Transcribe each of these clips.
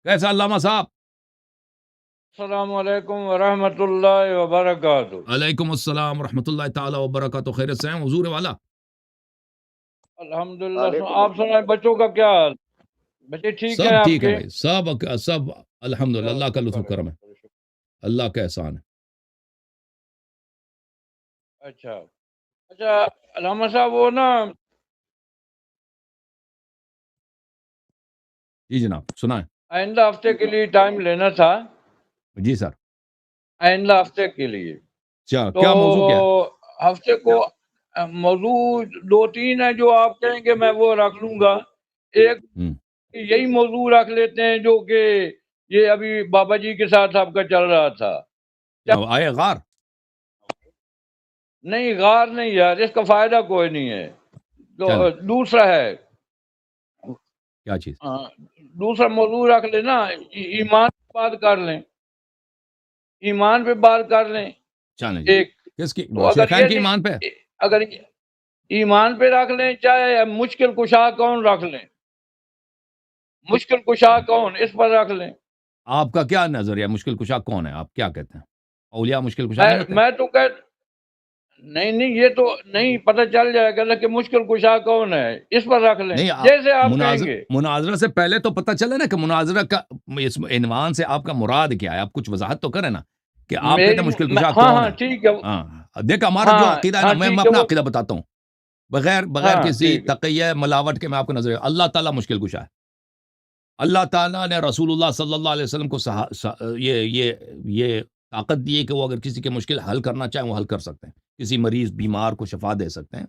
کیسا علامہ صاحب؟ السلام علیکم ورحمۃ اللہ وبرکاتہ۔ علیکم السلام ورحمۃ اللہ تعالیٰ وبرکاتہ، خیریت سے ہیں حضور والا؟ الحمدللہ۔ آپ سنائیں، بچوں کا کیا حال؟ بچے ٹھیک ہیں سب آپ ٹھیک ہے کے؟ بھائی، سب الحمدللہ، اللہ کا لطف و کرم ہے، اللہ کا احسان ہے۔ اچھا اچھا علامہ صاحب، وہ نا جی جناب، سنائیں۔ آئندہ ہفتے کے لیے ٹائم لینا تھا، جی سر۔ آئندہ ہفتے کے لیے۔ تو کیا موضوع کیا ہے؟ ہفتے کو موضوع دو تین ہے، جو آپ کہیں گے میں وہ رکھ لوں گا۔ ایک یہی موضوع رکھ لیتے ہیں جو کہ یہ ابھی بابا جی کے ساتھ آپ کا چل رہا تھا۔ آئے غار؟ نہیں، غار نہیں یار، اس کا فائدہ کوئی نہیں ہے۔ تو دوسرا ہے، کیا چیز؟ دوسرا موضوع رکھ لیں نا، ایمان پہ بات کر لیں، ایمان پہ بات کر لیں۔ ایک کس کی؟ تو شیخین کے ایمان پہ؟ اگر ایمان پہ رکھ لیں، چاہے مشکل کشا کون رکھ لیں، مشکل کشا کون، اس پر رکھ لیں۔ آپ کا کیا نظریہ؟ مشکل کشا کون ہے؟ آپ کیا کہتے ہیں؟ اولیاء مشکل کشا نہیں ہوتے؟ میں تو نہیں، یہ تو نہیں پتہ چل جائے گا کہ مشکل کشا کون ہے، اس پر رکھ لیں جیسے آپ کہیں گے۔ مناظرہ سے پہلے تو پتہ چلے نا کہ مناظرہ کا اس عنوان سے آپ کا مراد کیا ہے۔ آپ کچھ وضاحت تو کریں نا کہ آپ کہتے ہیں مشکل کشا کون ہے۔ ہاں ٹھیک ہے۔ دیکھ، ہمارا جو عقیدہ ہے نا، میں اپنا عقیدہ بتاتا ہوں بغیر کسی تقیہ ملاوٹ کے۔ میں آپ کو نظر، اللہ تعالیٰ مشکل کشا ہے۔ اللہ تعالیٰ نے رسول اللہ صلی اللہ علیہ وسلم کو یہ طاقت دی ہے کہ وہ اگر کسی کے مشکل حل کرنا چاہیں وہ حل کر سکتے ہیں۔ کسی مریض بیمار کو شفا دے سکتے ہیں،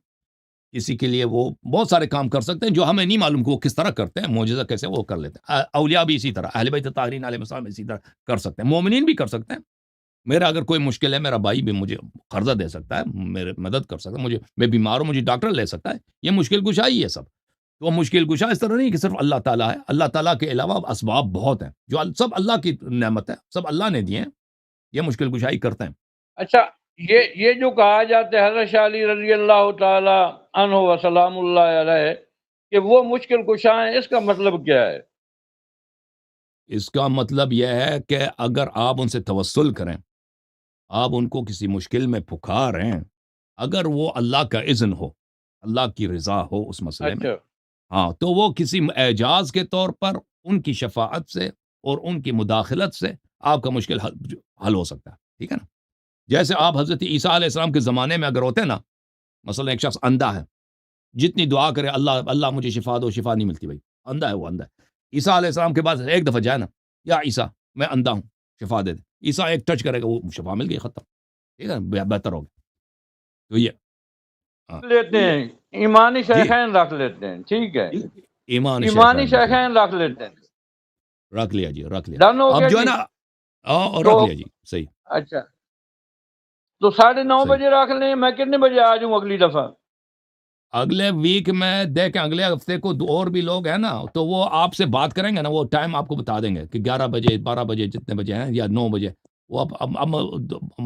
کسی کے لیے وہ بہت سارے کام کر سکتے ہیں جو ہمیں نہیں معلوم کہ وہ کس طرح کرتے ہیں، معجزہ کیسے وہ کر لیتے ہیں۔ اولیاء بھی اسی طرح، اہل بیت طاہرین علیہ السلام اسی طرح کر سکتے ہیں، مومنین بھی کر سکتے ہیں۔ میرا اگر کوئی مشکل ہے، میرا بھائی بھی مجھے قرضہ دے سکتا ہے، میرے مدد کر سکتا ہے، میں بیمار ہوں، مجھے ڈاکٹر لے سکتا ہے، یہ مشکل کشا ہی ہے سب۔ تو مشکل کشا اس طرح نہیں کہ صرف اللہ تعالیٰ ہے، اللہ تعالیٰ کے علاوہ اسباب بہت ہیں جو سب اللہ کی نعمت ہے، سب اللہ نے دیے ہیں، یہ مشکل کشائی کرتے ہیں۔ اچھا، یہ جو کہا جاتا ہے حضرت شاہ علی رضی اللہ تعالی عنہ و سلام اللہ علیہ کہ وہ مشکل کشا ہیں، اس کا مطلب کیا ہے؟ اس کا مطلب یہ ہے کہ اگر آپ ان سے توسل کریں، آپ ان کو کسی مشکل میں پکاریں، اگر وہ اللہ کا اذن ہو، اللہ کی رضا ہو اس مسئلے میں، ہاں، تو وہ کسی اعجاز کے طور پر ان کی شفاعت سے اور ان کی مداخلت سے آپ کا مشکل حل ہو سکتا ہے، ٹھیک ہے نا؟ جیسے آپ حضرت عیسیٰ علیہ السلام کے زمانے میں اگر ہوتے نا، مثلا ایک شخص اندھا ہے، جتنی دعا کرے اللہ مجھے شفا دو، شفا نہیں ملتی بھائی، اندھا ہے، وہ اندھا ہے۔ عیسیٰ علیہ السلام کے بعد ایک دفعہ جائے نا، یا عیسیٰ میں اندھا ہوں، شفا دے دے، عیسیٰ ایک ٹچ کرے گا، وہ شفا مل گئی، ختم، ٹھیک ہے، بہتر ہو گیا۔ تو یہ لیتے ہیں ایمانی شیخین رکھ لیتے ہیں، ٹھیک ہے، ایمانی شیخین رکھ لیتے ہیں، رکھ لیا جی، رکھ لیا۔ ڈن ہو گیا اب جو ہے جی؟ نا، رکھ لیا جی، صحیح۔ اچھا، تو 9:30 بجے رکھ لیں، میں کتنے بجے آ جاؤں اگلی دفعہ؟ اگلے ویک میں دیکھیں، اگلے ہفتے کو اور بھی لوگ ہیں نا، تو وہ آپ سے بات کریں گے نا، وہ ٹائم آپ کو بتا دیں گے کہ 11 بجے 12 بجے جتنے بجے ہیں، یا 9 بجے، وہ اب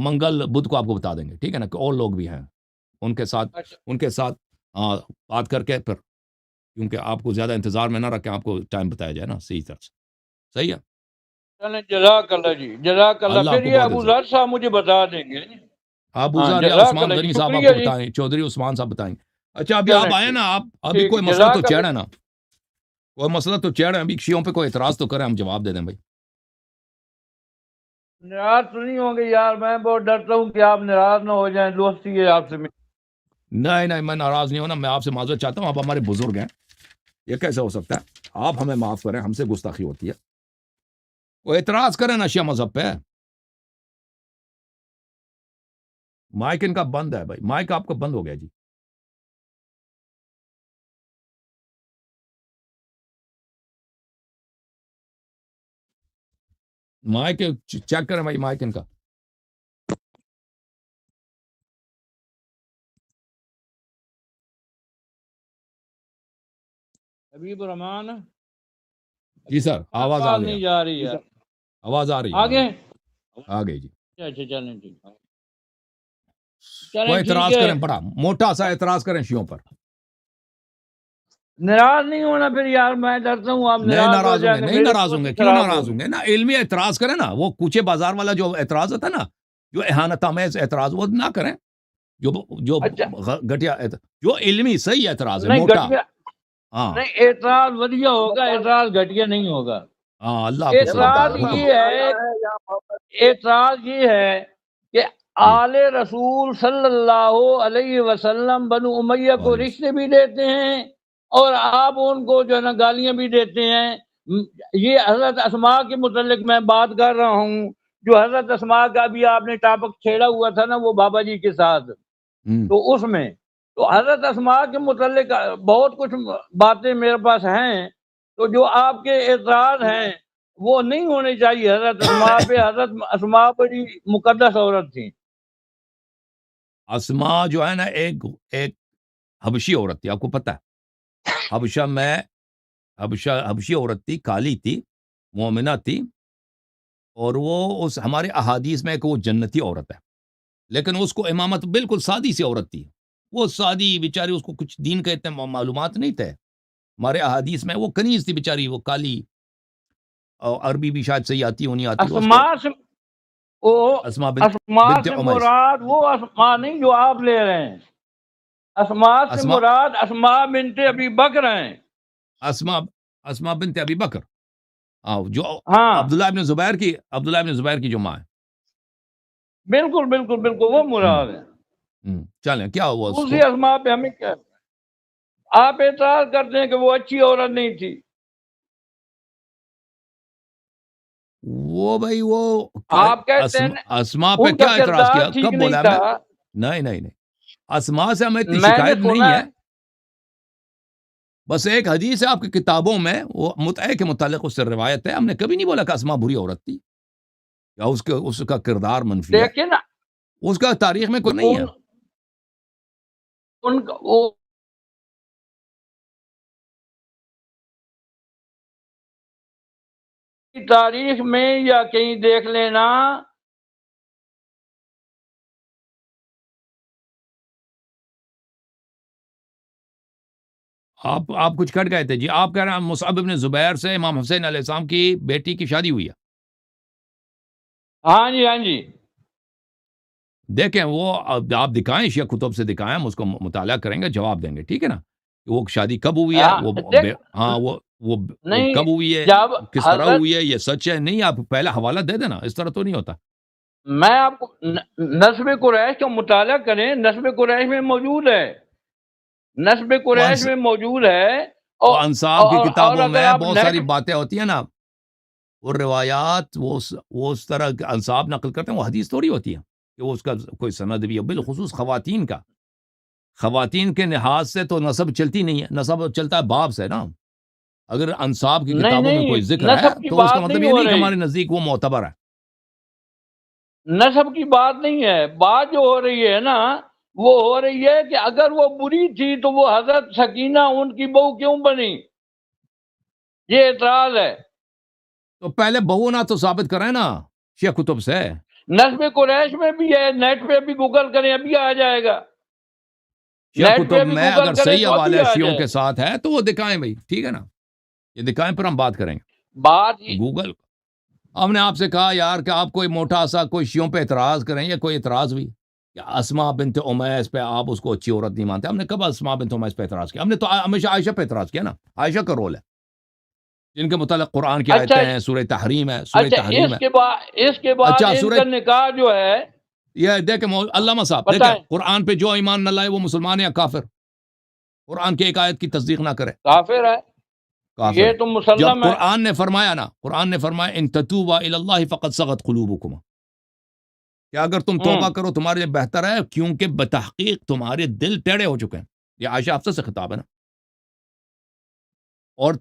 منگل بدھ کو آپ کو بتا دیں گے، ٹھیک ہے نا، کہ اور لوگ بھی ہیں ان کے ساتھ بات کر کے پھر، کیونکہ آپ کو زیادہ انتظار میں نہ رکھیں، آپ کو ٹائم بتایا جائے نا صحیح طرح سے، صحیح ہے۔ چلیں، جزاک اللہ جی، جزاک اللہ۔ پھر یہ ابو ذر صاحب مجھے بتا دیں گے، ابو ذر یا عثمان غنی صاحب آپ کو بتائیں، چودھری عثمان صاحب بتائیں گے۔ اچھا، ابھی آپ آئے نا، آپ ابھی کوئی مسئلہ تو چیڑ ہے نا، کوئی مسئلہ تو چیڑ ہے، ابھی شیعوں پہ کوئی اعتراض تو کریں، ہم جواب دے دیں بھائی۔ ناراض تو نہیں ہوں گے یار، میں بہت ڈرتا ہوں کہ آپ ناراض نہ ہو جائیں، دوستی ہے آپ سے۔ نہیں، میں ناراض نہیں ہونا، میں آپ سے معذرت چاہتا ہوں، آپ ہمارے بزرگ ہیں، یہ کیسے ہو سکتا ہے؟ آپ ہمیں معاف کریں، ہم سے گستاخی ہوتی ہے، وہ اعتراض کریں نا شیعہ مذہب پہ۔ مائک ان کا بند ہے بھائی، مائک آپ کا بند ہو گیا جی۔ مائک چیک کریں بھائی، مائک ان کا۔ حبیب الرحمان جی سر، آواز آ نہیں جا رہی ہے، آواز آ رہی ہے، آگے آ گئی جی۔ اچھا، چلیں ٹھیک، کوئی اعتراض کریں، بڑا موٹا سا اعتراض کریں شیعوں پر۔ ناراض نہیں ہونا پھر یار، میں ڈرتا ہوں آپ نہیں ناراض ہو ناراض ہوں گے، جائیں گے، نہیں میری ناراض ہوں صورت گے، کیوں خراب ناراض ہوگی۔ ہوں گے؟ نا علمی اعتراض کریں نا، وہ کوچے بازار والا جو اعتراض ہوتا ہے نا، جو اہانت آمیز اعتراض، وہ نہ کریں، جو جو اچھا گھٹیا جو علمی صحیح اعتراض ہے، نہیں موٹا. گھٹیا ہاں نہیں، اعتراض ودیا ہوگا، اعتراض گھٹیا نہیں ہوگا۔ ہاں، اللہ آپ کو سلامت اعتراض رکھے. حکم. یہ ہے، اعتراض یہ ہے کہ جی آل رسول صلی اللہ علیہ وسلم بنو امیہ کو وعلیکم رشتے بھی دیتے ہیں، اور آپ ان کو جو ہے نا گالیاں بھی دیتے ہیں۔ یہ حضرت اسماء کے متعلق میں بات کر رہا ہوں، جو حضرت اسماء کا بھی آپ نے ٹاپک چھیڑا ہوا تھا نا وہ بابا جی کے ساتھ، ہوں. تو اس میں تو حضرت اسماء کے متعلق بہت کچھ باتیں میرے پاس ہیں، تو جو آپ کے اعتراض ہیں وہ نہیں ہونے چاہیے حضرت اسماء پہ۔ حضرت اسماء بڑی مقدس عورت تھی۔ اسما جو ہے نا ایک حبشی عورت تھی، آپ کو پتہ ہے؟ حبشہ میں حبشی عورت تھی، کالی تھی، مومنہ تھی، اور وہ اس ہمارے احادیث میں کہ وہ جنتی عورت ہے، لیکن اس کو امامت بالکل سادی سی عورت تھی، وہ سادی بیچاری، اس کو کچھ دین کے اتنے معلومات نہیں تھے، ہمارے احادیث میں وہ کنیز تھی بیچاری، وہ کالی، اور عربی بھی شاید صحیح آتی ہونی آتی اس کو. اسماء سے وہ اسما اسماء بنت سے عمیس. مراد وہ اسماء نہیں جو آپ لے رہے ہیں، اسماء سے اسما مراد اسماء بنت ابی بکر ہیں۔ اسما بنت ابی بکر، جو ہاں عبداللہ ابن زبیر کی جو ماں ہے. بالکل بالکل بالکل وہ مراد ہے۔ چلیں، کیا ہوا اس دوسری کو؟ اسماء پہ ہمیں کیا، آپ اعتراض کرتے ہیں کہ وہ اچھی عورت نہیں تھی۔ وہ بھائی وہ آپ کہتے ہیں اسما پہ ان کا کیا اعتراض کردار کیا؟ ٹھیک کب نہیں بولا ہم تھا۔ نے؟ نہیں، اسما سے ہمیں اتنی میں نے شکایت سنا نہیں ہے، بس ایک حدیث ہے آپ کی کتابوں میں، وہ متعہ کے متعلق اس سے روایت ہے، ہم نے کبھی نہیں بولا کہ اسما بری عورت تھی یا اس کا کردار منفی ہے، لیکن اس کا تاریخ میں کوئی نہیں ہے. ان وہ کی تاریخ میں یا کہیں دیکھ لینا، آپ کچھ کٹ گئے تھے جی. آپ کہہ رہے ہیں مصعب بن زبیر سے امام حسین علیہ السلام کی بیٹی کی شادی ہوئی ہے. ہاں جی ہاں جی، دیکھیں وہ آپ دکھائیں، شیعہ کتب سے دکھائیں، ہم اس کو مطالعہ کریں گے، جواب دیں گے، ٹھیک ہے نا؟ وہ شادی کب ہوئی ہے، دیکھ وہ نہیں، کب ہوئی ہے، جب کس طرح حضرت، ہوئی ہے، یہ سچ ہے نہیں؟ آپ پہلے حوالہ دے دینا، اس طرح تو نہیں ہوتا. میں آپ کو نسب قریش کا مطالعہ کریں، نسب قریش میں موجود ہے، نسب وہ قریش میں موجود ہے، وہ انصاب کی اور کتابوں اگر میں آپ بہت نیٹ، ساری باتیں ہوتی ہیں نا، وہ روایات وہ اس طرح کے انصاب نقل کرتے ہیں، وہ حدیث تھوڑی ہوتی ہے کہ وہ اس کا کوئی سند بھی ہے. بالخصوص خواتین کے لحاظ سے تو نسب چلتی نہیں ہے، نسب چلتا ہے باپ سے نا. اگر انصاب کی نہیں کتابوں میں کوئی نہیں، ذکر ہے نسب کی تو اس کا بات مطلب نہیں یہ ہو نہیں کہ رہی، ہمارے نزدیک وہ معتبر ہے. نسب کی بات نہیں ہے، بات جو ہو رہی ہے نا وہ ہو رہی ہے کہ اگر وہ بری تھی تو وہ حضرت سکینہ ان کی بہو کیوں بنی، یہ اعتراض ہے۔ تو پہلے بہو نہ تو ثابت کریں نا شیعہ کتب سے. نسب قریش میں بھی ہے، نیٹ پہ بھی گوگل کریں ابھی آ جائے گا، شیعہ نیٹ پہ کتب بھی میں گوگل اگر کریں صحیح تو ابھی حوالے آ شیعوں جائے کے گا۔ ساتھ ہے تو وہ دکھائیں بھائی، ٹھیک ہے نا؟ یہ دکھائیں، پھر ہم بات کریں گے. بات گوگل، ہم نے آپ سے کہا یار کہ آپ کوئی موٹا سا کوئی شیعوں پہ اعتراض کریں، یا کوئی اعتراض ہوئی کہ اسما بنت امیس پہ آپ اس کو اچھی عورت نہیں مانتے. ہم نے کب اسما بنت امیس پہ اعتراض کیا؟ ہم نے تو ہمیشہ عائشہ پہ اعتراض کیا نا. عائشہ کا رول ہے جن کے متعلق قرآن کی اچھا آیتیں ہیں، سورہ تحریم ہے، سورہ اچھا، تحریم ہے. اس کے بعد اچھا ان سورہ، کا نکاح جو ہے، یہ دیکھیں علامہ صاحب دیکھیں، بتائیں، قرآن پہ جو ایمان نہ لائے وہ مسلمان ہے یا کافر؟ قرآن کی ایک آیت کی تصدیق نہ کرے کافر ہے، کافر یہ ہے. تو جب مسلم ہے۔ قرآن نے فرمایا نا، قرآن نے فرمایا ان تتوبا الی اللہ فقد صغت قلوبکم، کہ اگر تم توبہ کرو تمہارے لیے بہتر ہے، کیونکہ بتحقیق تمہارے دل ٹیڑے ہو چکے ہیں. یہ عائشہ حفصہ سے خطاب ہے نا. اور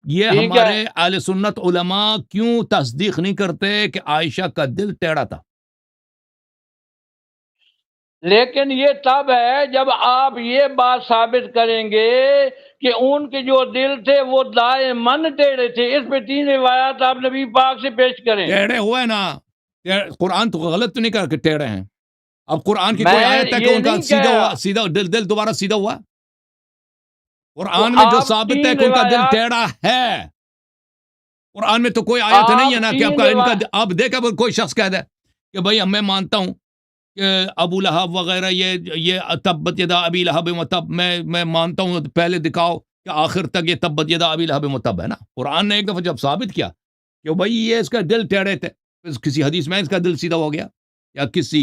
یہ ٹھیک ہے، ہمارے اہل سنت علماء کیوں تصدیق نہیں کرتے کہ عائشہ کا دل ٹیڑا تھا؟ لیکن یہ تب ہے جب آپ یہ بات ثابت کریں گے کہ ان کے جو دل تھے وہ دائماً ٹیڑے تھے۔ اس پہ 3 روایات آپ نبی پاک سے پیش کریں۔ ٹیڑے ہوئے نا، قرآن تو غلط تو نہیں کر کے ٹیڑے ہیں. اب قرآن کی کوئی میں آیت ہے کہ یہ ان کا نہیں سیدھا کہا، ہوا، سیدھا دل دوبارہ سیدھا ہوا؟ قرآن میں جو آپ ثابت ہے تین کہ ان کا دل روایات ٹیڑھا ہے، قرآن میں تو کوئی آیت نہیں ہے نا کہ تین ان کا اب دیکھا کوئی شخص کہہ دے کہ بھائی میں مانتا ہوں کہ ابو لہب وغیرہ یہ تبت یدا ابی لہب و تب، میں مانتا ہوں، پہلے دکھاؤ کہ آخر تک یہ تبت یدا ابی لہب و تب ہے نا۔ قرآن نے ایک دفعہ جب ثابت کیا کہ بھائی یہ اس کا دل ٹیڑھے تھے، کسی حدیث میں اس کا دل سیدھا ہو گیا یا کسی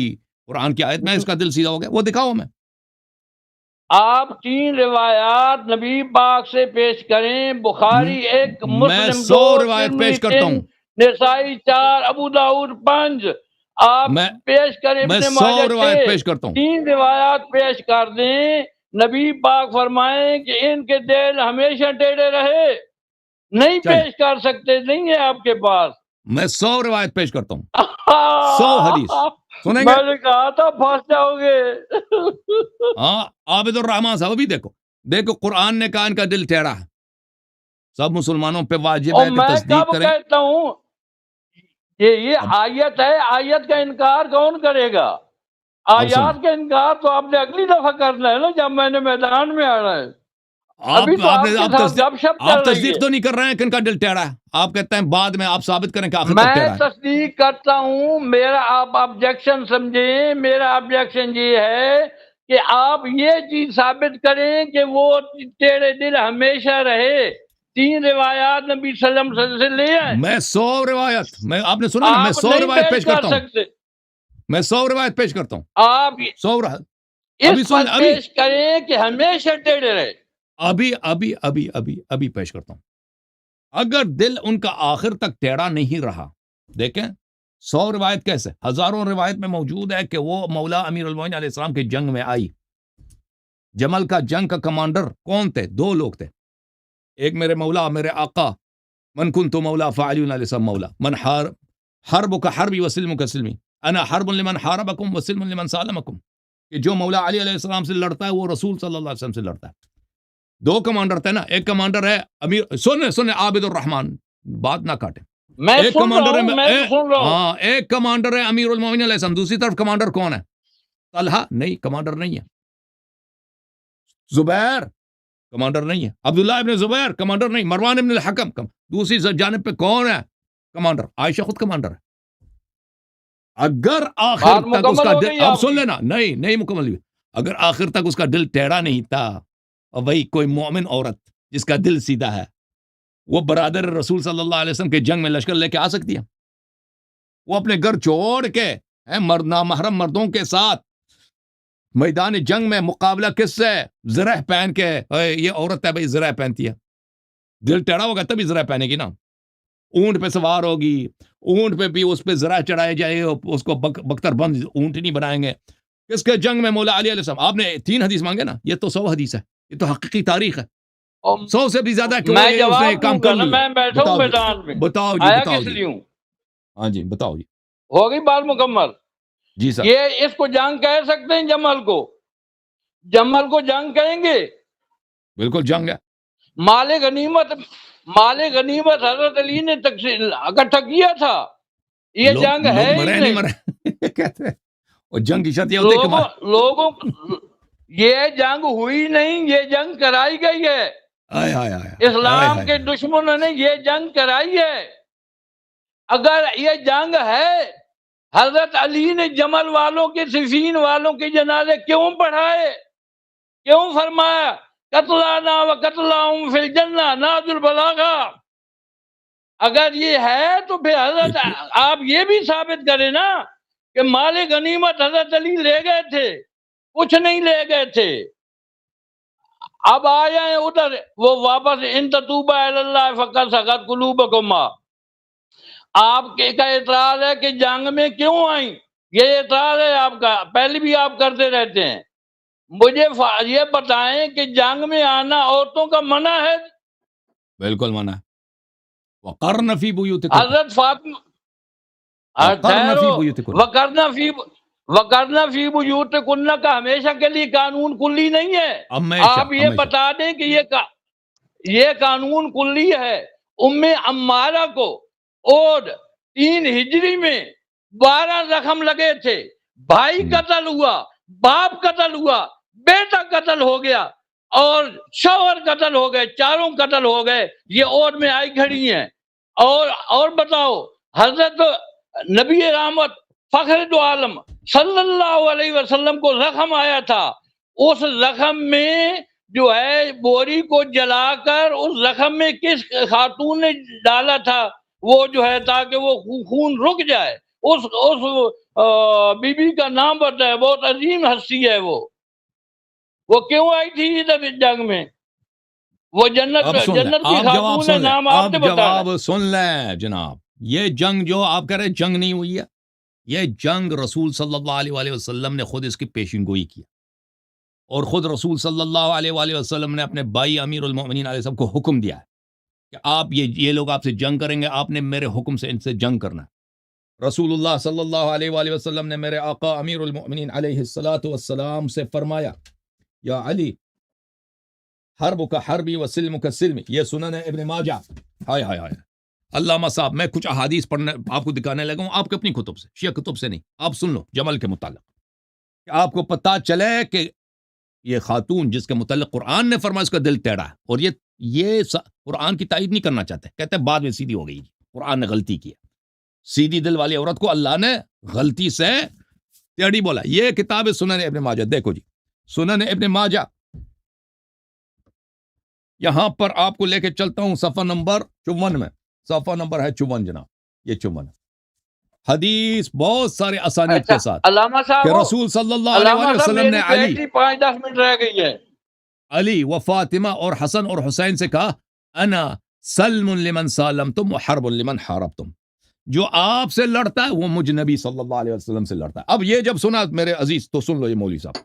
قرآن کی آیت میں اس کا دل سیدھا ہو گیا، وہ دکھاؤ ہمیں۔ آپ تین روایات نبی پاک سے پیش کریں، بخاری ایک، میں مسلم 100 دو، روایت ترمذی پیش کرتا 3، ہوں، نسائی 4، ابو داؤد 5، آپ میں پیش کریں میں ابن 100 ماجہ 6، روایت پیش کرتا ہوں۔ تین روایات پیش کر دیں، نبی پاک فرمائیں کہ ان کے دل ہمیشہ ٹیڑھے رہے، نہیں چلیں پیش کر سکتے، نہیں ہے آپ کے پاس۔ میں 100 روایت پیش کرتا ہوں، 100 حدیث سنیں گے؟ میں نے کہا تھا پھنس جاؤ گے۔ ہاں عابد الرحمان صاحب بھی دیکھو قرآن نے کہا ان کا دل ٹیڑھا ہے، سب مسلمانوں پہ واجب اور ہے کہ میں تصدیق کب کریں۔ کہتا ہوں یہ اب آیت ہے، آیت کا انکار کون کرے گا؟ اب سنیں، آیات کا انکار تو آپ نے اگلی دفعہ کرنا ہے نا، جب میں نے میدان میں آنا ہے۔ ابھی تو آپ آپ نے کے ساتھ گپ شپ چل رہی تصدیق ہے۔ تو نہیں کر رہے ہیں کہ ان کا دل ٹیڑھا ہے، آپ کہتے ہیں بعد میں آپ ثابت کریں کہ آخر تک میں ٹیڑھا ہے۔ تصدیق کرتا ہوں، میرا آپ آبجیکشن سمجھیں، میرا آبجیکشن یہ ہے کہ آپ یہ چیز ثابت کریں کہ وہ تیرے دل ہمیشہ رہے۔ تین روایات نبی صلی اللہ علیہ وسلم سے لے آئے، میں 100 روایت، آپ نے سنا نا، میں آپ 100 نہیں روایت پیش پیش کر کرتا ہوں، سکتے۔ میں 100 روایت پیش کرتا ہوں، آپ 100 روایت ابھی اس سن پر لیں، پیش کریں کہ ہمیشہ ٹیڑھے رہے۔ ابھی پیش کرتا ہوں۔ اگر دل ان کا آخر تک ٹیڑھا نہیں رہا، دیکھیں 100 روایت کیسے، ہزاروں روایت میں موجود ہے کہ وہ مولا امیر المومنین علیہ السلام کی جنگ میں آئی۔ جمل کا جنگ کا کمانڈر کون تھے؟ 2 لوگ تھے، ایک میرے مولا، میرے آقا، من کنت مولا فعلی علیہ السلام مولا، من حرب کا حربی وسلم کا سلمی، انا حرب لمن حاربکم وسلم لمن سالمکم، کہ جو مولا علی علیہ السلام سے لڑتا ہے وہ رسول صلی اللہ علیہ وسلم سے لڑتا ہے۔ 2 کمانڈر تھے نا، ایک کمانڈر ہے امیر، سنیں عابد الرحمان، بات نہ کاٹیں، میں ایک سن رہا کمانڈر ہوں، میں تو سن رہا ہوں۔ ہاں ایک کمانڈر ہے امیر المومنین علیہ السلام، دوسری طرف کمانڈر کون ہے؟ طلحہ نہیں، کمانڈر نہیں ہے۔ زبیر کمانڈر نہیں ہے، عبداللہ ابن زبیر کمانڈر نہیں، مروان ابن الحکم دوسری جانب پہ کون ہے کمانڈر؟ عائشہ خود کمانڈر ہے۔ اگر آخر بات تک اس مکمل کا ہو دل، گئی اب آپ سن کی۔ لینا، نہیں مکمل ہوئی، اگر آخر تک اس کا دل ٹیڑھا نہیں تھا، اور وہی کوئی مومن عورت جس کا دل سیدھا ہے، وہ برادر رسول صلی اللہ علیہ وسلم کے جنگ میں لشکر لے کے آ سکتی ہے؟ وہ اپنے گھر چھوڑ کے نامحرم مردوں کے ساتھ میدان جنگ میں مقابلہ کس سے؟ زرہ پہن کے، یہ عورت ہے بھائی زرہ پہنتی ہے، دل ٹیڑھا ہوگا تبھی زرہ پہنے گی نا، اونٹ پہ سوار ہوگی، اونٹ پہ بھی اس پہ زرہ چڑھائے جائے، اس کو بختر بند اونٹ نہیں بنائیں گے۔ کس کے جنگ میں؟ مولا علی علیہ السلام۔ آپ نے 3 حدیث مانگے نا، یہ تو 100 حدیث ہے، یہ تو حقیقی تاریخ ہے، 100 سے بھی زیادہ کہ میں اس نے جواب یہ کام دوں گا کر نا، لیا۔ میں بیٹھا ہوں میدان میں، بتاؤ آیا جی کس لیے ہوں؟ ہاں جی بتاؤ جی۔ ہو گئی بات مکمل؟ جی سر، یہ اس کو جنگ کہہ سکتے ہیں؟ جمل کو جنگ کہیں گے؟ بالکل جنگ ہے۔ مال غنیمت حضرت علی نے اکٹھا کیا تھا، یہ جنگ لوگ ہے ہی مرے نہیں مرے کہتے ہیں، اور جنگ کی شرط یہ ہوتی ہے کہ لوگوں یہ جنگ ہوئی نہیں، یہ جنگ کرائی گئی ہے، اسلام کے دشمنوں نے یہ جنگ کرائی ہے۔ اگر یہ جنگ ہے، حضرت علی نے جمل والوں کے، صفین والوں کے جنازے کیوں پڑھائے؟ کیوں فرمایا قتلانا و قتلاہم فی الجنہ ناز البلاغہ؟ اگر یہ ہے تو پھر حضرت آپ یہ بھی ثابت کریں نا کہ مال غنیمت حضرت علی لے گئے تھے، کچھ نہیں لے گئے تھے۔ اب آیا ہے ادھر وہ واپس، ان تتوبا الی اللہ فقد سغت قلوبکما۔ آپ کا اعتراض ہے کہ جنگ میں کیوں آئیں، یہ اعتراض ہے آپ کا، پہلے بھی آپ کرتے رہتے ہیں۔ مجھے یہ بتائیں کہ جنگ میں آنا عورتوں کا منع ہے؟ بالکل منع ہے۔ وقرن فی بیوتکن، حضرت فاطمہ وقرن فی بیوتکن کا ہمیشہ کے لیے قانون کلی نہیں ہے۔ آپ یہ بتا دیں کہ یہ قانون کلی ہے۔ ام عمارہ کو اور 3 ہجری میں 12 زخم لگے تھے، بھائی قتل ہوا، باپ قتل ہوا، بیٹا قتل ہو گیا، اور شوہر قتل ہو گئے، چاروں قتل ہو گئے، یہ اور میں آئی کھڑی ہیں۔ اور بتاؤ، حضرت نبی رحمت فخر دو عالم صلی اللہ علیہ وسلم کو زخم آیا تھا، اس زخم میں جو ہے بوری کو جلا کر اس زخم میں کس خاتون نے ڈالا تھا، وہ جو ہے تاکہ وہ خون رک جائے، اس بی بی کا نام بتایا، بہت عظیم ہستی ہے وہ کیوں آئی تھی ادھر جنگ میں؟ وہ جنت اب سن لیں، جنت کی آپ جواب خاتون ہے، سن لیں، نام آپ آپ نے بتایا۔ جواب سن لیں جناب۔ یہ جنگ جو آپ کہہ رہے ہیں جنگ نہیں ہوئی ہے، یہ جنگ رسول صلی اللہ علیہ وآلہ وسلم نے خود اس کی پیشن گوئی کی، اور خود رسول صلی اللہ علیہ وآلہ وسلم نے اپنے بھائی امیر المؤمنین علیہ السلام کو حکم دیا ہے کہ آپ یہ لوگ آپ سے جنگ کریں گے، آپ نے میرے حکم سے ان سے جنگ کرنا ہے۔ رسول اللہ صلی اللہ علیہ وآلہ وسلم نے میرے آقا امیر المؤمنین علیہ السلام سے فرمایا، یا علی حرب کا حربی و سلم کا سلمی، یہ سنن ابن ماجہ۔ ہائے ہائے ہائے، علامہ صاحب میں کچھ احادیث پڑھنے آپ کو دکھانے لگا ہوں، آپ کے اپنی کتب سے، شیعہ کتب سے نہیں۔ آپ سن لو جمل کے متعلق، کہ آپ کو پتہ چلے کہ یہ خاتون جس کے متعلق قرآن نے فرمایا اس کا دل ٹیڑھا ہے، اور یہ قرآن کی تائید نہیں کرنا چاہتے، کہتے ہیں بعد میں سیدھی ہو گئی، قرآن نے غلطی کی ہے۔ سیدھی دل والی عورت کو اللہ نے غلطی سے ٹیڑھی بولا۔ یہ کتاب سنن ابن ماجہ، دیکھو جی، سنن ابن ماجہ، یہاں پر آپ کو لے کے چلتا ہوں صفحہ نمبر 54 میں، صفحہ نمبر ہے 54 جناب، یہ 54 حدیث بہت سارے اسانید کے ساتھ، علامہ کہ صاحب، رسول صلی اللہ علیہ علامہ وآلہ صاحب وسلم نے میری علی بیٹری 5-10 منٹ رہ گئی ہے۔ علی و فاطمہ اور حسن اور حسین سے کہا، انا سلم لمن سالمتم و حرب لمن حاربتم، جو آپ سے لڑتا ہے وہ مجھ نبی صلی اللہ علیہ وسلم سے لڑتا ہے۔ اب یہ جب سنا میرے عزیز تو سن لو، یہ مولوی صاحب،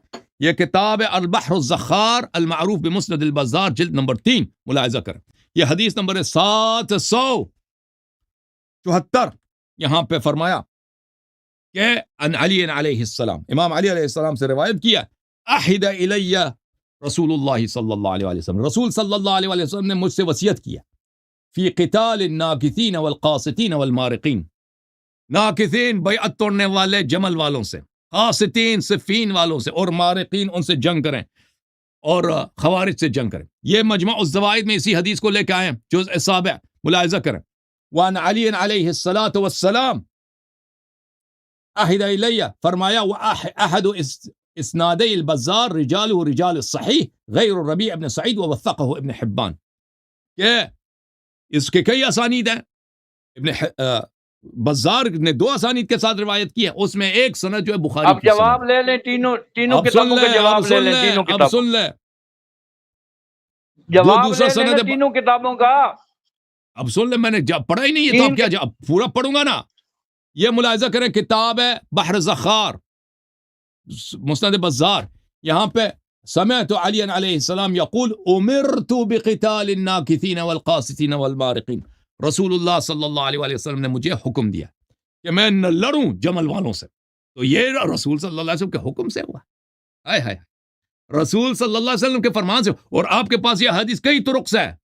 یہ کتاب ہے البحر الزخار المعروف بمسند البزار، جلد نمبر 3، ملاحظہ کریں، یہ حدیث نمبر ہے 774۔ یہاں پہ فرمایا کہ ان علی علیہ السلام، امام علی علیہ السلام سے روایت کیا، احد الی رسول اللہ صلی اللہ علیہ وسلم، رسول صلی اللہ علیہ وسلم نے مجھ سے وصیت کیا، فی قتال الناکثین والقاسطین والمارقین، ناکثین بیعت توڑنے والے جمل والوں سے، قاسطین صفین والوں سے، اور مارقین ان سے جنگ کریں، اور خوارج سے جنگ کریں۔ یہ مجمع الزوائد میں اسی حدیث کو لے کے آئے ہیں، جزء 7، ملاحظہ کریں۔ وان علی علیہ الصلاۃ والسلام احد الیہ، فرمایا وہ احد اسنادی البزار رجال رجال الصحیح غیر الربیع ابن سعید ووثقہ ابن حبان، کہ اس کے کئی اسانید ہیں، بزار نے 2 اسانید کے ساتھ روایت کی ہے، اس میں ایک سند جو ہے بخاری اب کی جواب سند۔ لے لیں، تینوں اب سن کتابوں لیں، کا جواب لے لیں، تینوں اب کتابوں سن لیں، جواب دوسرا لے لیں نا سند، تینوں کتابوں کا۔ اب سن لیں، میں نے پڑھا ہی نہیں ہے تو اب کیا پورا پڑھوں گا نا۔ یہ ملاحظہ کریں، کتاب ہے بحر زخار مسند بزار، یہاں پہ سمعت علی علیہ السلام یقول امرت بقتال الناکثین والقاسطین والمارقین، رسول اللہ صلی اللہ علیہ وآلہ وسلم نے مجھے حکم دیا کہ میں نہ لڑوں جمل والوں سے، تو یہ رسول صلی اللہ علیہ وسلم کے حکم سے ہوا، ہائے ہائے، رسول صلی اللہ علیہ وسلم کے فرمان سے۔ اور آپ کے پاس یہ حدیث کئی طرق سے ہے،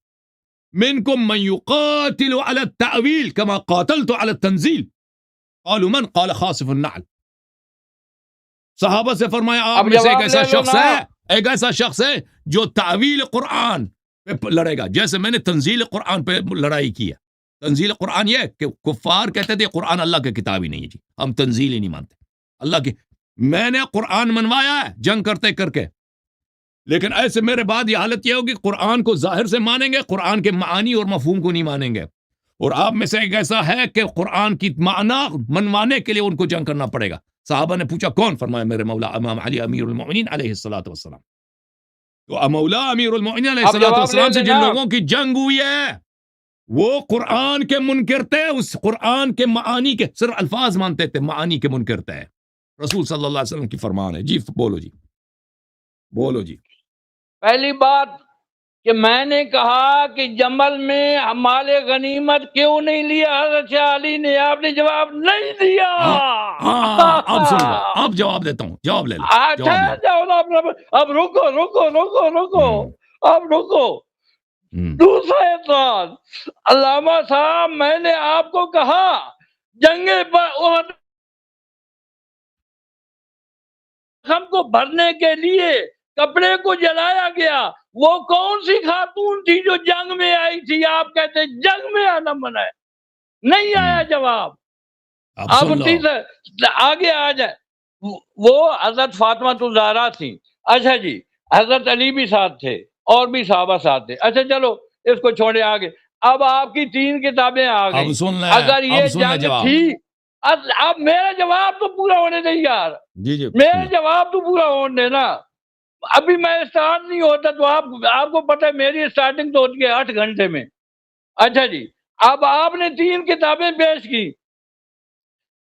منکم من یقاتل علی التأویل کما قاتلت علی التنزیل، قالوا من، قال خاصف النعل، صحابہ سے فرمایا آپ میں سے ایک ایسا شخص ہے جو تعویل قرآن پہ لڑے گا، جیسے میں نے تنزیل قرآن پہ لڑائی کی ہے۔ تنزیل قرآن یہ ہے کہ کفار کہتے تھے قرآن اللہ کی کتاب ہی نہیں ہے جی، ہم تنزیل ہی نہیں مانتے اللہ کی، میں نے قرآن منوایا ہے جنگ کرتے کر کے، لیکن ایسے میرے بعد یہ حالت یہ ہوگی قرآن کو ظاہر سے مانیں گے، قرآن کے معانی اور مفہوم کو نہیں مانیں گے، اور آپ میں سے ایک ایسا ہے کہ قرآن کی معنی منوانے کے لیے ان کو جنگ کرنا پڑے گا۔ صحابہ نے پوچھا کون؟ فرمایا میرے مولا امام علی امیر المؤمنین علیہ الصلوۃ والسلام۔ تو مولا امیر المؤمنین علیہ الصلوۃ والسلام سے جن لوگوں کی جنگ ہوئی ہے وہ قرآن کے منکر تھے، اس قرآن کے معانی کے صرف الفاظ مانتے تھے، معانی کے منکر تھے۔ رسول صلی اللہ علیہ وسلم کی فرمان ہے جی، بولو جی، بولو جی۔ پہلی بات کہ میں نے کہا کہ جمل میں مال غنیمت کیوں نہیں لیا حضرت علی نے، آپ نے جواب نہیں دیا۔ اب سن لو، اب جواب دیتا ہوں، جواب لے لو۔ اب رکو، اب رکو۔ دوسرا اعتراض، علامہ صاحب میں نے آپ کو کہا جنگ پر ہم کو بھرنے کے لیے کپڑے کو جلایا گیا، وہ کون سی خاتون تھی جو جنگ میں آئی تھی؟ آپ کہتے ہیں جنگ میں آنا منع ہے، نہیں آیا جواب۔ اب آگے آ جائے، وہ حضرت فاطمہ الزہرا تھی، اچھا جی حضرت علی بھی ساتھ تھے اور بھی صحابہ ساتھ تھے، اچھا چلو اس کو چھوڑے آگے۔ اب آپ کی 3 کتابیں آ گئی، اگر یہ جنگ تھی، اب میرا جواب تو پورا ہونے دیں یار، میرا جواب تو پورا ہونے دینا۔ ابھی میں اسٹارٹ نہیں ہوتا تو آپ کو پتہ ہے میری اسٹارٹنگ تو ہوتی ہے 8 گھنٹے میں۔ اچھا جی اب آپ نے 3 کتابیں پیش کی،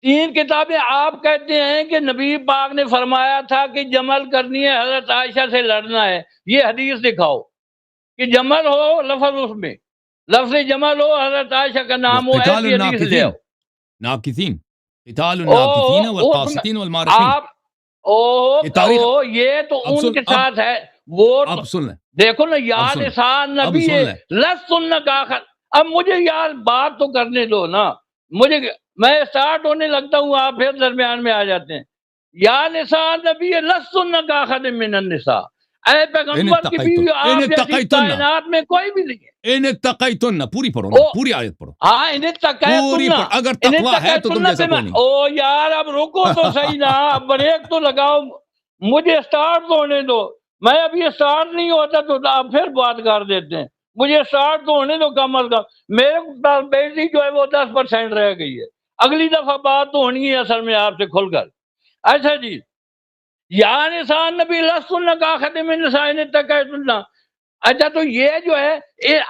3 کتابیں آپ کہتے ہیں کہ نبی پاک نے فرمایا تھا کہ جمل کرنی ہے، حضرت عائشہ سے لڑنا ہے، یہ حدیث دکھاؤ کہ جمل ہو لفظ، اس میں لفظ جمل ہو، حضرت عائشہ کا نام ہو، ایسی حدیث لے آؤ۔ ناقصین قتال الناقصین والقاسطین والمارقین، یہ تو ان کے ساتھ ہے، وہ اب سن لیں، دیکھو نا یا نساء نبی لستن کآخر۔ اب مجھے یار بات تو کرنے دو نا، میں اسٹارٹ ہونے لگتا ہوں، آپ پھر درمیان میں آ جاتے ہیں۔ یا نساء نبی لستن کآخر من النساء، اے پیغمبر کی بیوی آپ جیسی کائنات میں کوئی بھی نہیں ہے۔ ان اتقیتن، پوری پڑھو نا، پوری آیت پڑھو، ہاں ان اتقیتن، اگر تقوی ہے تو تم جیسا کوئی نہیں۔ او یار اب رکو تو صحیح نا، بریک تو لگاؤ، مجھے اسٹارٹ تو ہونے دو، میں ابھی اسٹارٹ نہیں ہوتا تو آپ پھر بات کر دیتے ہیں، مجھے اسٹارٹ تو ہونے دو کم از کم۔ میرے پاس بیٹری جو ہے وہ 10% رہ گئی ہے، اگلی دفعہ بات تو ہونی ہے اصل میں آپ سے کھل کر۔ اچھا جی یا نساء نبی لستن کآخر من النساء ان اتقیتن، اچھا تو یہ جو ہے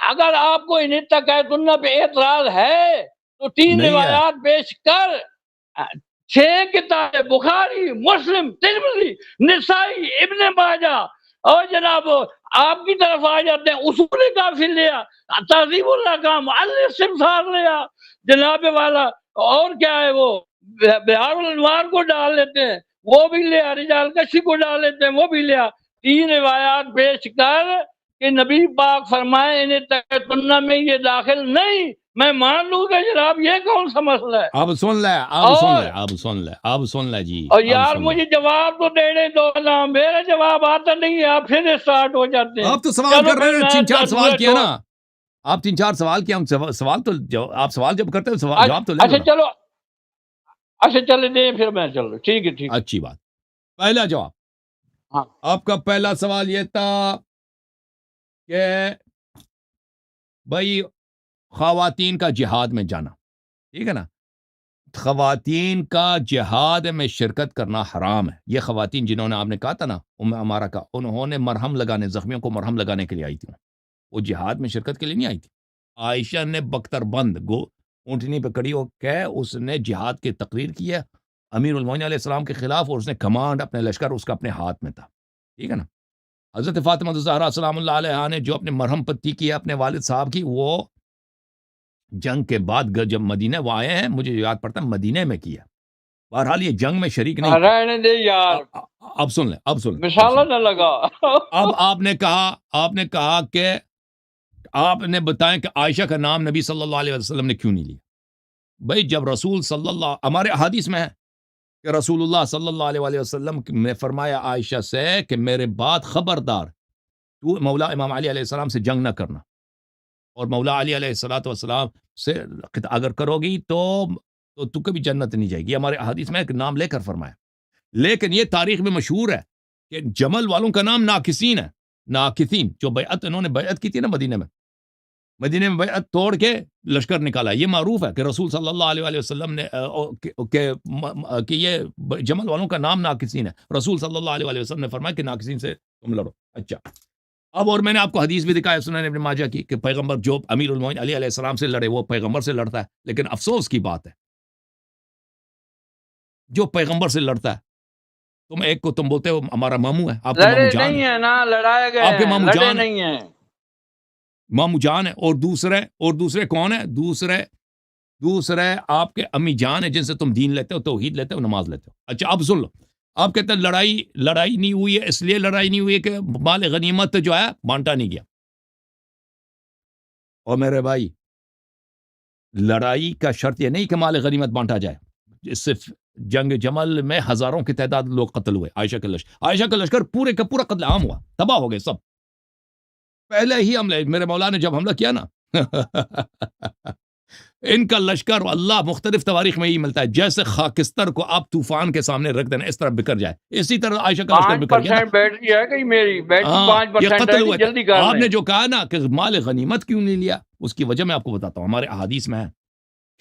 اگر آپ کو ان اتقیتن پہ اعتراض ہے تو 3 روایات پیش کر، 6 کتابیں بخاری، مسلم، ترمذی، نسائی، ابن ماجہ، اور جناب آپ کی طرف آ جاتے ہیں اصول کافی لیا، تہذیب الاحکام، الاستبصار لیا جناب والا، اور کیا ہے وہ بہار الانوار کو ڈال لیتے ہیں، وہ بھی لیا، رجال کشی کو ڈال لیتے ہیں، وہ بھی لیا۔ 3 روایات پیش کر کہ نبی پاک فرمائے انہیں تقیتن میں یہ داخل نہیں، میں مان لوں گا جناب یہ کون سا مسئلہ ہے؟ اب سن لے، اب سن لے جی۔ اور یار مجھے جواب تو دینے دو نا، میرا جواب آتا نہیں ہے، آپ پھر اسٹارٹ ہو جاتے ہیں۔ آپ تو سوال کر رہے ہیں، 3-4 سوال کیا نا، آپ 3-4 سوال کیا، ہم سوال تو آپ سوال جب کرتے ہیں جواب تو لے لو نا۔ اچھا چلو، اچھا چلے دیں پھر میں چل رہا، ٹھیک ہے ٹھیک۔ اچھی بات، پہلا جواب، ہاں آپ کا پہلا سوال یہ تھا کہ بھائی خواتین کا جہاد میں جانا، ٹھیک ہے نا، خواتین کا جہاد میں شرکت کرنا حرام ہے۔ یہ خواتین جنہوں نے آپ نے کہا تھا نا ام عمارہ کا، انہوں نے مرہم لگانے، زخمیوں کو مرہم لگانے کے لیے آئی تھی، وہ جہاد میں شرکت کے لیے نہیں آئی تھی۔ عائشہ نے بختر بند اونٹنی پہ کڑی ہو کے اس نے جہاد کی تقریر کی ہے امیر المومنین علیہ السلام کے خلاف، اور اس نے کمانڈ اپنے لشکر اس کا اپنے ہاتھ میں تھا، ٹھیک ہے نا۔ حضرت فاطمہ الزہرا سلام اللہ علیہا نے جو اپنے مرہم پتی کی ہے اپنے والد صاحب کی، وہ جنگ کے بعد جب مدینہ وہ آئے ہیں، مجھے یاد پڑتا ہے مدینہ میں کیا، بہرحال یہ جنگ میں شریک نہیں تھے۔ رہنے دے یار، اب سن لیں، مثالہ نہ لگا۔ اب آپ نے کہا کہ آپ نے بتائیں کہ عائشہ کا نام نبی صلی اللہ علیہ وسلم نے کیوں نہیں لیا؟ بھائی جب رسول صلی اللہ، ہمارے حدیث میں ہے کہ رسول اللہ صلی اللہ علیہ وسلم نے فرمایا عائشہ سے کہ میرے بعد خبردار تو مولا امام علی علیہ السلام سے جنگ نہ کرنا، اور مولا علی علیہ السلام سے اگر کرو گی تو کبھی جنت نہیں جائے گی، ہمارے حدیث میں ایک نام لے کر فرمایا۔ لیکن یہ تاریخ میں مشہور ہے کہ جمل والوں کا نام ناقصین ہے، ناقصین، جو بیعت انہوں نے بیعت کی تھی نا مدینہ میں بیعت توڑ کے لشکر نکالا۔ یہ معروف ہے کہ رسول صلی اللہ علیہ وسلم نے کہ یہ جمل والوں کا نام ناقصین ہے، رسول صلی اللہ علیہ وسلم نے فرمایا کہ ناقصین سے تم لڑو۔ اچھا اب اور میں نے آپ کو حدیث بھی دکھایا سنن ابن ماجہ کی کہ پیغمبر جو امیر المومنین علی علیہ السلام سے لڑے وہ پیغمبر سے لڑتا ہے، لیکن افسوس کی بات ہے جو پیغمبر سے لڑتا ہے، تم ایک کو تم بولتے ہو ہمارا ماموں ہے، آپ کے ماموں جان نہیں ہے نا، لڑائے گئے، آپ کے ماموں جان نہیں ہیں، ماموں جان ہے، اور دوسرے کون ہیں؟ دوسرے آپ کے امی جان ہیں جن سے تم دین لیتے ہو، توحید لیتے ہو، نماز لیتے ہو۔ اچھا اب سن لو، آپ کہتے ہیں لڑائی نہیں ہوئی ہے، اس لیے لڑائی نہیں ہوئی ہے کہ مال غنیمت جو ہے بانٹا نہیں گیا۔ اور میرے بھائی لڑائی کا شرط یہ نہیں کہ مال غنیمت بانٹا جائے، جنگ جمل میں ہزاروں کی تعداد لوگ قتل ہوئے. عائشہ کا لشکر پورے کا پورا قتل عام ہوا, تباہ ہو گئے سب. پہلے ہی حملے, میرے مولا نے جب حملہ کیا نا ان کا لشکر اللہ مختلف تواریخ میں یہ ملتا ہے, جیسے خاکستر کو آپ طوفان کے سامنے رکھ دینا اس طرح بکر جائے, اسی طرح عائشہ کا لشکر بکر گیا. 5% بیٹری ہے کہ میری بیٹری 5% یہ قتل ہوئے. جلدی کر آپ لیں. نے جو کہا نا کہ مال غنیمت کیوں نہیں لیا, اس کی وجہ میں آپ کو بتاتا ہوں, ہمارے احادیث میں ہے.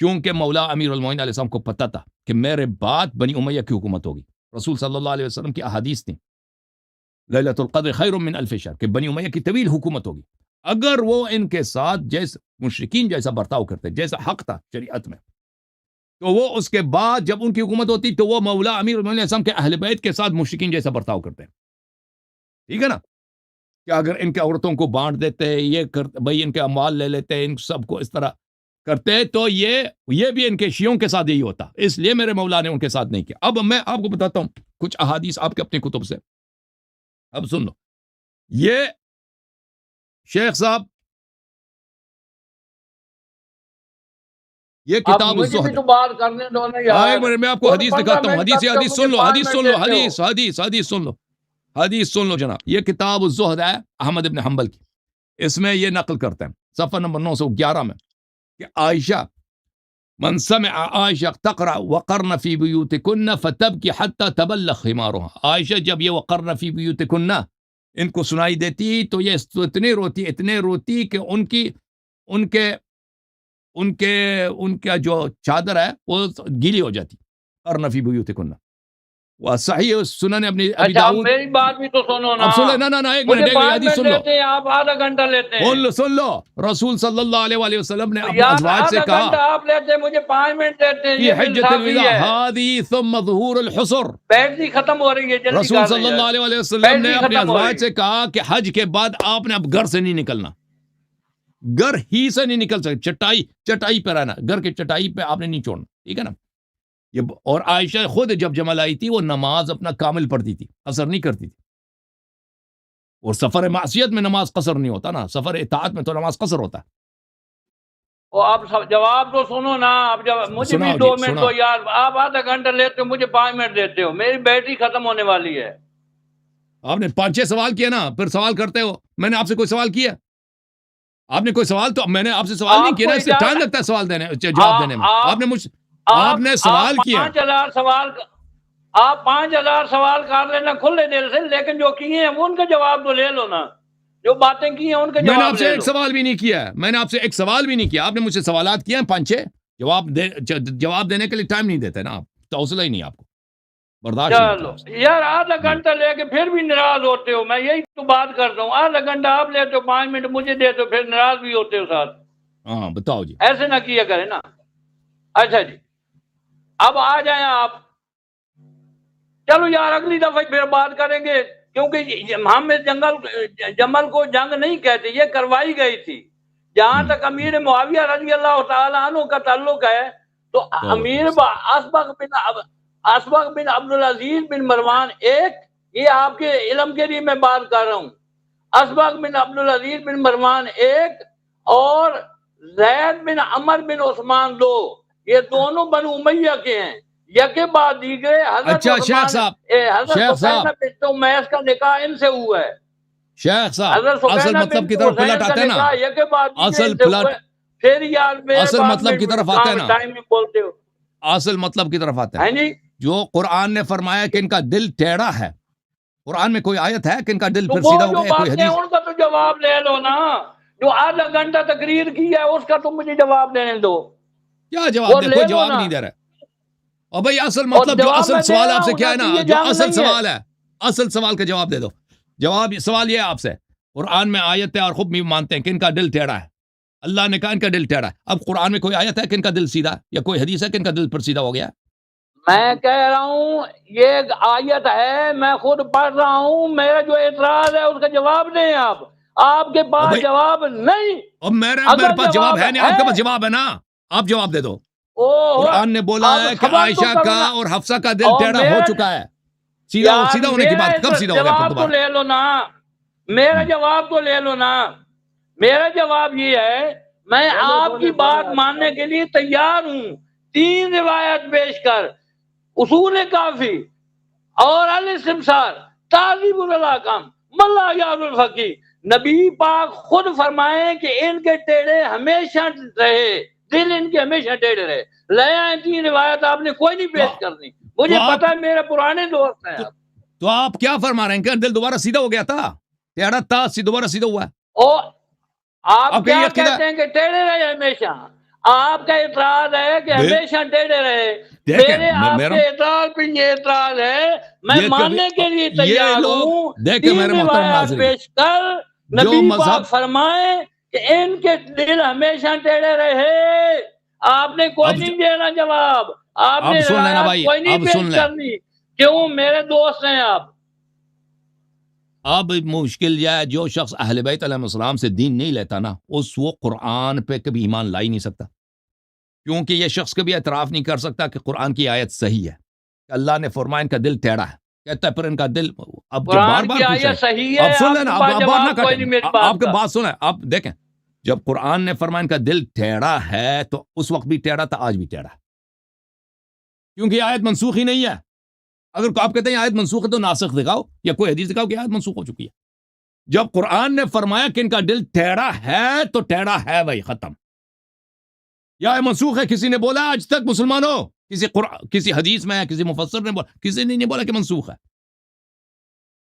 کیونکہ مولا امیر المومنین علیہ السلام کو پتہ تھا کہ میرے بعد بنی امیہ کی حکومت ہوگی. رسول صلی اللہ علیہ وسلم کی احادیث تھیں, لیلۃ القدر خیر من الف شہر, کہ بنی امیہ کی طویل حکومت ہوگی. اگر وہ ان کے ساتھ جیسے مشرکین جیسا برتاؤ کرتے, جیسا حق تھا شریعت میں, تو وہ اس کے بعد جب ان کی حکومت ہوتی تو وہ مولا امیر المومنین علیہ السلام کے اہل بیت کے ساتھ مشرکین جیسا برتاؤ کرتے ہیں. ٹھیک ہے نا, کہ اگر ان کے عورتوں کو بانٹ دیتے, یہ کرتے بھائی, ان کے اموال لے لیتے, ان سب کو اس طرح کرتے, تو یہ بھی ان کے شیعوں کے ساتھ یہی ہوتا. اس لیے میرے مولا نے ان کے ساتھ نہیں کیا. اب میں آپ کو بتاتا ہوں کچھ احادیث آپ کے اپنی کتب سے, اب سن لو. یہ شیخ صاحب, یہ کتاب الزہد, تو بات کرنے دو نا یار. میں آپ کو حدیث دکھاتا ہوں. حدیث سن لو, حدیث سن لو جناب. یہ کتاب الزہد ہے احمد ابن حنبل کی, اس میں یہ نقل کرتے ہیں صفحہ نمبر 911 میں کہ عائشہ, من سمع عائشہ تقرأ وقرن فی بیوتکن فتبکی حتی تبلغ خمارها. عائشہ جب یہ وقرن فی بیوتکن ان کو سنائی دیتی تو یہ اتنے روتی کہ ان کا جو چادر ہے وہ گیلی ہو جاتی. قرن فی بیوتکن, وہ صحیح سنن ابی داؤد. میری بات بھی تو سنو نا. اب سن لو, نا ایک منٹ, حدیث سن لو. آپ آدھا گھنٹہ لیتے ہیں. سن لو, رسول صلی اللہ علیہ وسلم نے اپنے ازواج سے کہا, آپ لیتے ہیں, مجھے 5 منٹ دیتے ہیں. یہ حجۃ الوداع ہادی ثم ظہور الحصر. بیٹری ختم ہو رہی ہے, جلدی رسول صلی اللہ علیہ وسلم نے اپنے ازواج سے کہا کہ حج کے بعد آپ نے اب گھر سے نہیں نکلنا, گھر ہی سے نہیں نکل سکتے, چٹائی پہ رہنا, گھر کے چٹائی پہ آپ نے نہیں چھوڑنا. ٹھیک ہے نا. اور عائشہ خود جب جمل آئی تھی وہ نماز اپنا کامل پڑھتی تھی, قصر نہیں کرتی تھی. اور سفر معصیت میں نماز قصر نہیں ہوتا نا, سفر اطاعت میں تو نماز قصر ہوتا ہے. آپ جواب تو سنو نا. مجھے بھی 2 منٹ دو یار. آپ آدھا گھنٹہ لیتے ہو, مجھے 5 منٹ دیتے ہو. میری بیٹری ختم ہونے والی ہے. آپ نے 5-6 سوال کیا نا, پھر سوال کرتے ہو. میں نے آپ سے کوئی سوال کیا؟ آپ نے کوئی سوال, تو میں نے آپ سے سوال نہیں کیا نا, اس سے ٹائم لگتا ہے سوال دینے, جواب دینے میں. آپ نے سوال کیا. 5000 سوال, آپ 5000 سوال کر لینا کھلے دل سے, لیکن جو کیے ہیں وہ ان کا جواب تو لے لو نا. جو باتیں کی ہیں ان کا جواب. میں نے آپ سے ایک سوال بھی نہیں کیا, آپ نے مجھ سے سوالات کیے ہیں 5-6, جواب دینے کے لیے ٹائم نہیں دیتے نا آپ, تو حوصلہ ہی نہیں آپ کو, برداشت چلو یار. آدھا گھنٹہ لے کے پھر بھی ناراض ہوتے ہو. میں یہی تو بات کرتا ہوں. آدھا گھنٹہ آپ لیتے ہو, 5 منٹ مجھے دیتے ہو, پھر ناراض بھی ہوتے ہو ساتھ. ہاں بتاؤ جی. ایسے نہ کیا کریں نا. اچھا جی, اب آ جائیں آپ. چلو یار اگلی دفعہ پھر بات کریں گے, کیونکہ ہم جمل کو جنگ نہیں کہتے, یہ کروائی گئی تھی. جہاں تک امیر معاویہ رضی اللہ تعالیٰ عنہ کا تعلق ہے, تو امیر اسبغ بن عبدالعزیز بن مروان ایک, یہ آپ کے علم کے لیے میں بات کر رہا ہوں, اسبغ بن عبدالعزیز بن مروان ایک, اور زید بن عمر بن عثمان 2, یہ دونوں بنو امیہ کے ہیں. یکے بعد دیگرے حضرت حضرت بنت امیس کا نکاح ان سے ہوا ہے. شیخ صاحب اصل مطلب کی طرف پلٹ آتے ہیں نا, اصل مطلب کی طرف آتے ہیں نا, اصل مطلب کی طرف آتے ہیں. جو قرآن نے فرمایا کہ ان کا دل ٹیڑھا ہے, قرآن میں کوئی آیت ہے کہ ان کا دل پھر سیدھا ہو گیا؟ کوئی حدیث؟ ان کا تو جواب لے لو نا. جو آدھا گھنٹہ تقریر کی ہے اس کا تم مجھے جواب دینے دو. کیا جواب دے؟ کوئی جواب نہیں دے رہا. اور بھائی اصل مطلب جو اصل سوال آپ سے کیا ہے نا, جو اصل سوال ہے, اصل سوال کا جواب دے دو. سوال یہ ہے آپ سے, قرآن میں آیت ہے اور خود بھی مانتے ہیں کہ ان کا دل ٹیڑھا ہے. اللہ نے کہا ان کا دل ٹیڑھا ہے. اب قرآن میں کوئی آیت ہے کہ ان کا دل سیدھا, یا کوئی حدیث ہے کہ ان کا دل پر سیدھا ہو گیا؟ میں کہہ رہا ہوں یہ آیت ہے, میں خود پڑھ رہا ہوں. میرا جو اعتراض ہے اس کا جواب دیں آپ کے پاس جواب نہیں. اب میرے پاس جواب ہے نہیں, آپ کے پاس جواب ہے نا, آپ جواب دے دو. قرآن نے بولا ہے کہ عائشہ کا اور حفصہ کا دل ٹیڑھا ہو چکا ہے. سیدھا ہونے کی بات کب سیدھا ہوگا؟ جواب تو لے لو نا, میرا جواب تو لے لو نا. میرا جواب یہ ہے, میں آپ کی بات ماننے کے لیے تیار ہوں. 3 روایت پیش کر, اصول کافی اور الاستبصار تعذیب الاحکام ملا یار الفقی. نبی پاک خود فرمائیں کہ ان کے ٹیڑے ہمیشہ رہے، دل ان کے ہمیشہ ٹیڑے رہے. لے آئیں 3 روایت، آپ نے کوئی نہیں پیش کرنی. مجھے پتا ہے میرے پرانے دوست ہیں. تو آپ کیا فرما رہے ہیں کہ دل دوبارہ سیدھا ہو گیا تھا؟ ٹیڑھا تھا، دوبارہ سیدھا ہوا ہے. اور آپ کیا کہتے ہیں کہ ٹیڑے رہے ہمیشہ؟ آپ کا اعتراض ہے کہ ہمیشہ ٹیڑے رہے. میرے آپ کے اعتراض پہ یہ اعتراض ہے، میں ماننے کے لیے تیار ہوں. 3 روایات پیش کر نبی پاک فرمائیں کہ ان کے دل ہمیشہ ٹیڑے رہے. آپ نے کوئی نہیں دینا جواب، آپ نے کوئی نہیں پیش کرنی. کیوں؟ میرے دوست ہیں آپ. اب مشکل یہ ہے، جو شخص اہل بیت علیہ السلام سے دین نہیں لیتا نا، وہ قرآن پہ کبھی ایمان لا ہی نہیں سکتا، کیونکہ یہ شخص کبھی اعتراف نہیں کر سکتا کہ قرآن کی آیت صحیح ہے. اللہ نے فرمایا ان کا دل ٹیڑھا ہے، کہتا ہے پھر ان کا دل. اب جب بار بار اب سن لینا، اب بار نہ کاٹیں، آپ کا بات سنیں. آپ دیکھیں، جب قرآن نے فرمایا ان کا دل ٹیڑھا ہے تو اس وقت بھی ٹیڑھا تھا، آج بھی ٹیڑھا ہے، کیونکہ آیت منسوخ ہی نہیں ہے. اگر آپ کہتے ہیں آیت منسوخ ہے تو ناسخ دکھاؤ یا کوئی حدیث دکھاؤ کہ آیت منسوخ ہو چکی ہے. جب قرآن نے فرمایا کہ ان کا دل ٹیڑھا ہے تو ٹیڑھا ہے بھائی، ختم. یا منسوخ ہے، کسی نے بولا آج تک مسلمانوں؟ کسی حدیث میں کسی مفسر نے بولا؟ کسی نے نہیں بولا کہ منسوخ ہے.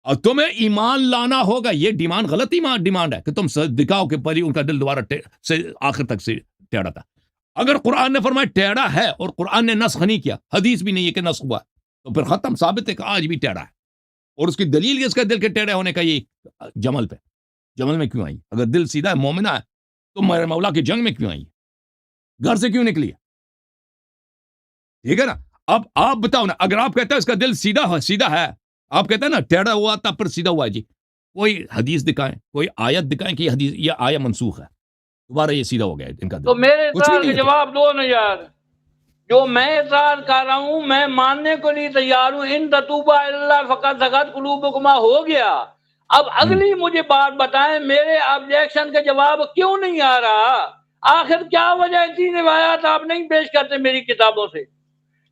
اور تمہیں ایمان لانا ہوگا. یہ ڈیمانڈ غلط ڈیمانڈ ہے کہ تم دکھاؤ کہ پری ان کا دل دوبارہ سے آخر تک سے ٹیڑھا تھا. اگر قرآن نے فرمایا ٹیڑھا ہے اور قرآن نے نسخ نہیں کیا، حدیث بھی نہیں ہے کہ نسخ ہوا، تو پھر ختم، ثابت ہے کہ آج بھی ٹیڑھا ہے. اور اس کی دلیل اس کا دل کے ٹیڑھے ہونے کا یہ جمل پہ، جمل میں کیوں آئی؟ اگر دل سیدھا ہے، مومنہ ہے، تو میرے مولا کی جنگ میں کیوں آئی؟ گھر سے کیوں نکلی ہے؟ ٹھیک ہے نا. اب آپ بتاؤ نا، اگر آپ کہتے ہیں اس کا دل سیدھا ہے، آپ کہتے ہیں نا ٹیڑھا ہوا تھا پھر سیدھا ہوا جی، کوئی حدیث دکھائیں، کوئی آیت دکھائیں کہ یہ آیت منسوخ ہے، دوبارہ یہ سیدھا ہو گیا ان کا دل. تو میرے اعتراض کا جواب دو نا یار. جو میں اعتراض کر رہا ہوں میں ماننے کو نہیں تیار ہوں. ان تتوبا اللہ فقط سقط قلوبکما ہو گیا. اب اگلی مجھے بات بتائیں، میرے آبجیکشن کا جواب کیوں نہیں آ رہا؟ آخر کیا وجہ ہے 3 روایات آپ نہیں پیش کرتے میری کتابوں سے؟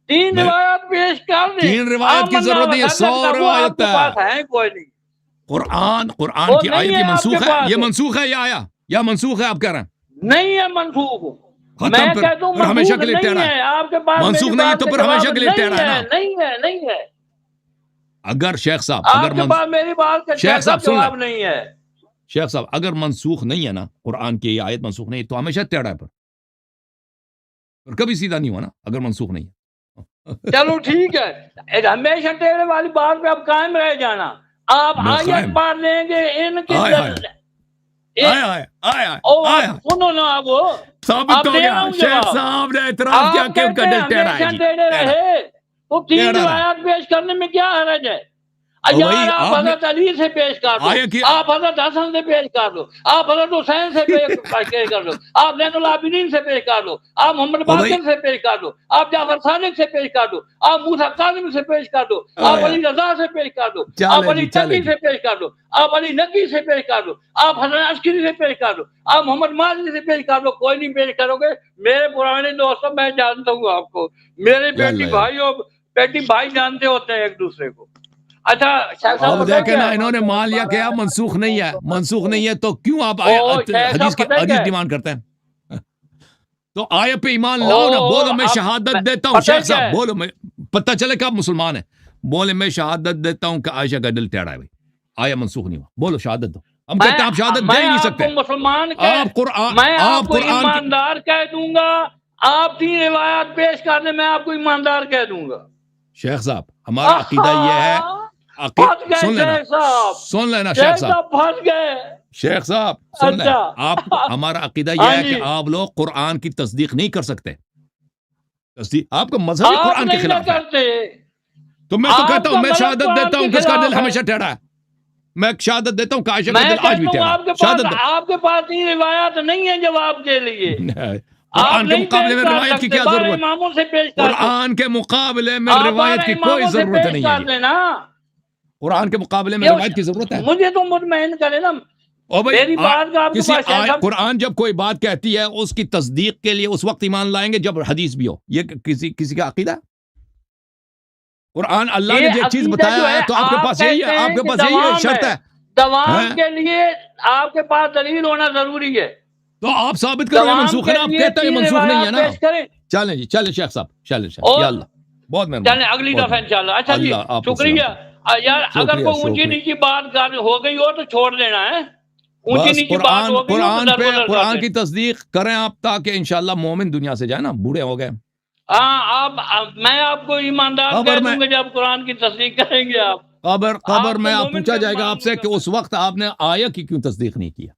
3 روایات پیش کر دیں. 3 روایت کی ضرورت نہیں ہے، 100 روایت ہے. کوئی نہیں. قرآن کی آیت یہ منسوخ ہے، یہ منسوخ ہے یا منسوخ ہے؟ آپ کہہ رہے ہیں نہیں ہے منسوخ. میں کہتا ہوں ہمیشہ کے لیے ٹیڑھا ہے. آپ کے پاس منسوخ نہیں ہے تو پھر ہمیشہ کے لیے ٹیڑھا ہے نا. نہیں ہے. اگر شیخ صاحب، آپ کے پاس میری بات کا شیخ صاحب جواب نہیں ہے. شیخ صاحب اگر منسوخ نہیں ہے نا، قرآن کی آیت منسوخ نہیں تو ہمیشہ ٹیڑھا ہے، پر کبھی سیدھا نہیں ہوا نا اگر منسوخ نہیں ہے. چلو ٹھیک ہے، ہمیشہ ٹیڑھے والی بات پہ اب قائم رہ جانا. آپ آیت پڑھ لیں گے ان کے سنو نا. اب ثابت ہو گیا، شیخ صاحب نے اعتراف کیا کہ ان کا دل ٹیڑھا ہے. ٹیڑھے رہے تو 3 روایات پیش کرنے میں کیا حرج ہے؟ یار آپ حضرت علی سے پیش کر دو، آپ حضرت حسن سے پیش کر دو، آپ حضرت حسین سے پیش کر دو، آپ زین العابدین سے پیش کر دو، آپ محمد باقر سے پیش کر دو، آپ جعفر صادق سے پیش کر دو، آپ موسیٰ کاظم سے پیش کر دو، آپ علی رضا سے پیش کر دو، آپ علی تقی سے پیش کر دو، آپ علی نقی سے پیش کر دو، آپ حسن عسکری سے پیش کر دو، آپ محمد ماضی سے پیش کر دو. کوئی نہیں پیش کرو گے. میرے پرانے دوستوں، میں جانتا ہوں آپ کو، میرے بیٹی بھائی جانتے ہوتے ہیں ایک دوسرے کو. اچھا اب دیکھیں نا، انہوں نے مان لیا کہ منسوخ نہیں ہے. منسوخ نہیں ہے تو کیوں آپ حدیث ڈیمانڈ کرتے ہیں؟ تو آیت پہ ایمان لاؤ نا. بولو میں شہادت دیتا ہوں. شیخ صاحب بولو، میں پتہ چلے کہ آپ مسلمان ہیں. بولے میں شہادت دیتا ہوں کہ عائشہ کا دل ٹیڑھا ہے. بھائی آیا منسوخ نہیں ہوا، بولو شہادت دو. ہم کہتے ہیں آپ شہادت دے ہی نہیں سکتے. میں آپ کو ایماندار کہہ دوں گا. آپ 3 روایات پیش کرنے میں آپ کو ایماندار کہہ دوں گا. شیخ صاحب ہمارا عقیدہ یہ ہے، سن لینا شیخ صاحب، پھنس گئے شیخ صاحب سن لیں. آپ ہمارا عقیدہ یہ ہے کہ آپ لوگ قرآن کی تصدیق نہیں کر سکتے. آپ کا مذہب قرآن کے خلاف ہے. تو میں تو کہتا ہوں میں شہادت دیتا ہوں کہ اس کا دل ہمیشہ ٹیڑھا ہے. میں شہادت دیتا ہوں کہ عائشہ کا دل آج بھی ٹیڑھا ہے. آپ کے پاس 3 روایات نہیں ہے جواب کے لیے. قرآن کے مقابلے میں روایت کی کیا ضرورت؟ قرآن کے مقابلے میں روایت کی کوئی ضرورت نہیں ہے. قرآن کے مقابلے میں روایت کی ضرورت ہے. مجھے تو مطمئن کرے نا. قرآن جب کوئی بات کہتی ہے اس کی تصدیق کے لیے اس وقت ایمان لائیں گے جب حدیث بھی ہو. یہ کسی کا عقیدہ ہے؟ قرآن اللہ نے یہ جو چیز عقیدہ بتایا جو ہے تو آپ کے پاس یہی ہے، کہتے ہیں آپ کے کہ پاس یہی ہے، دوام شرط ہے دوام ہیں؟ کے لیے آپ کے پاس دلیل ہونا ضروری ہے، تو آپ ثابت کریں یہ دوام منسوخ کے ہے نا، آپ لیے کہتے ہیں یہ 3 منسوخ نہیں ہے روایات نا۔ پیش کریں چلیں جی، چلیں شیخ صاحب، چلیں یا اور اللہ، بہت مہربانی، چلیں اگلی بہت دفعہ انشاءاللہ۔ اچھا جی، اللہ آپ کو سلام شکریہ یار، اگر شکریہ کوئی اونچی شکریہ۔ نیچی بات ہو گئی ہو تو چھوڑ دینا ہے، اونچی بس نیچی بات ہو گئی ہو تو درگزر کر قرآن دینا۔ کی تصدیق کریں آپ، تاکہ انشاءاللہ مومن دنیا سے جائے نا، بوڑھے ہو گئے ہاں میں آپ کو ایماندار قبر کہہ میں دوں گا جب قرآن کی تصدیق کریں گے آپ قبر آپ میں کو آپ مومن پوچھا کا جائے گا مان آپ سے لوں کہ گا اس وقت آپ نے آیت کی کیوں تصدیق نہیں کیا؟